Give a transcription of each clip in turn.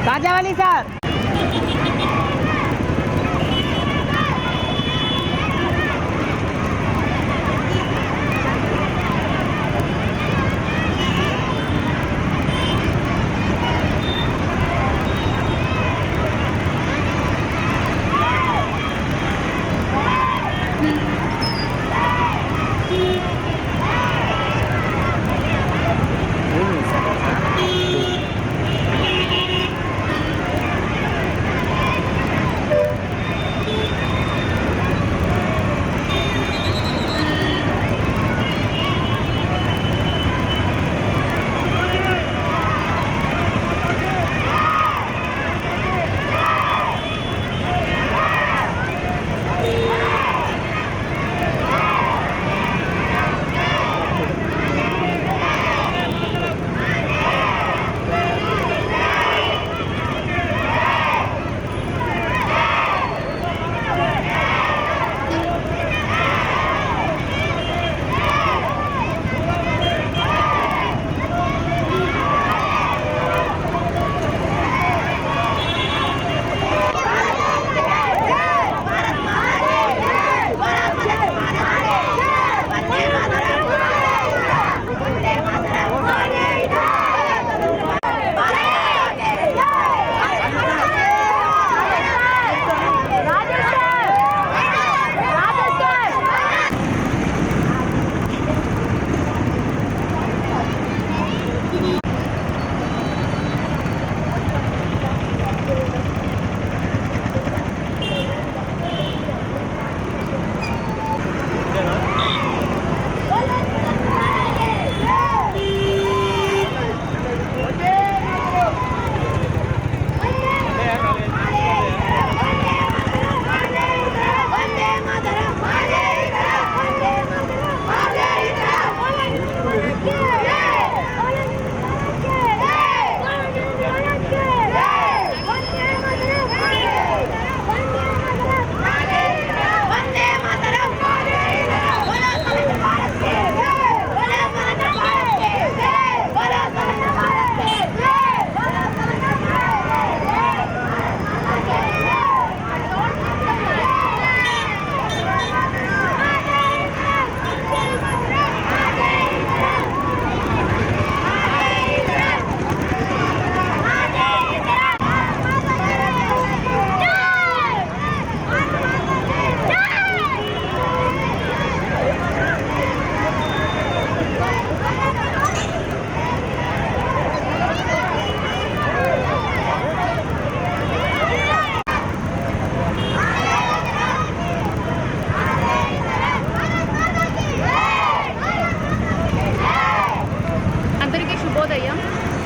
రాజావాణి sir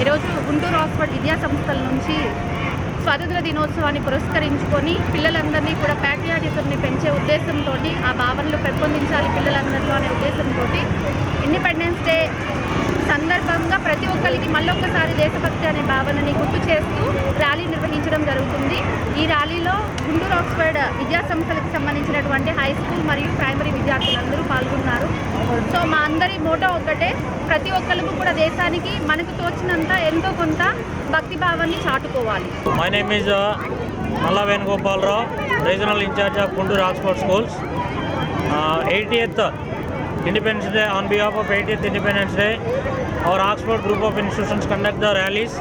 ఈరోజు Guntur Oxford విద్యా సంస్థల నుంచి స్వాతంత్ర దినోత్సవాన్ని పురస్కరించుకొని పిల్లలందరినీ కూడా ప్యాట్రియాటిజంని పెంచే ఉద్దేశంతో, ఆ భావనలు పెంపొందించాలి పిల్లలందరిలో అనే ఉద్దేశంతో ఇండిపెండెన్స్ డే సందర్భంగా ప్రతి ఒక్కరికి మళ్ళొక్కసారి దేశభక్తి అనే భావనని గుర్తు చేస్తూ ర్యాలీ నిర్వహించడం జరుగుతుంది. ఈ ర్యాలీలో గుంటూరు ఆక్స్ఫర్డ్ విద్యా సంస్థలకు సంబంధించినటువంటి హై స్కూల్ మరియు ప్రైమరీ విద్యార్థులందరూ పాల్గొన్నారు. సో మా అందరి మోటో ఒక్కటే, ప్రతి ఒక్కరికి కూడా దేశానికి మనకు తోచినంత ఎంతో కొంత భక్తి భావాన్ని చాటుకోవాలి. My name is Malla Venugopalarao, regional incharge of Guntur Oxford schools. 80th Independence Day. On behalf of 80th Independence Day, our Oxford group of institutions conduct the rallies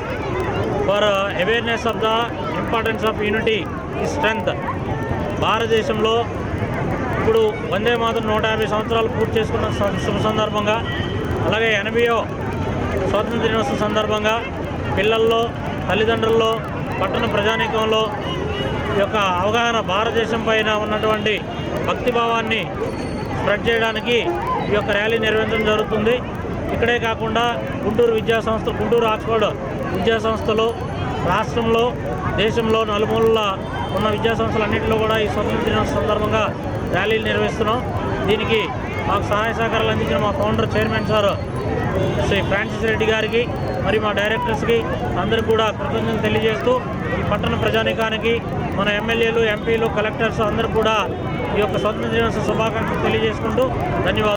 for awareness of the importance of unity is strength. భారతదేశంలో ఇప్పుడు వందే మాతరం 150 సంవత్సరాలు పూర్తి చేసుకున్న శుభ సందర్భంగా, అలాగే 80వ స్వాతంత్ర దినోత్సవం సందర్భంగా పిల్లల్లో, తల్లిదండ్రుల్లో, పట్టణ ప్రజానీకంలో ఈ యొక్క అవగాహన, భారతదేశం పైన ఉన్నటువంటి భక్తిభావాన్ని స్ప్రెడ్ చేయడానికి ఈ యొక్క ర్యాలీ నిర్వహించడం జరుగుతుంది. ఇక్కడే కాకుండా గుంటూరు విద్యాసంస్థ, గుంటూరు ఆక్స్ఫర్డ్ విద్యాసంస్థలు రాష్ట్రంలో, దేశంలో నలుమూలల ఉన్న విద్యాసంస్థలన్నింటిలో కూడా ఈ స్వాతంత్ర దినోత్సవం సందర్భంగా ర్యాలీలు నిర్వహిస్తున్నాం. దీనికి మాకు సహాయ సహకారాలు అందించిన మా founder, chairman sir Shri Francis Reddy గారికి, మరి మా డైరెక్టర్స్కి అందరికీ కూడా కృతజ్ఞతలు తెలియజేస్తూ, ఈ పట్టణ ప్రజానీకానికి, మన ఎమ్మెల్యేలు, ఎంపీలు, కలెక్టర్స్ అందరూ కూడా ఈ యొక్క స్వాతంత్ర దినోత్సవ శుభాకాంక్షలు తెలియజేసుకుంటూ ధన్యవాదాలు.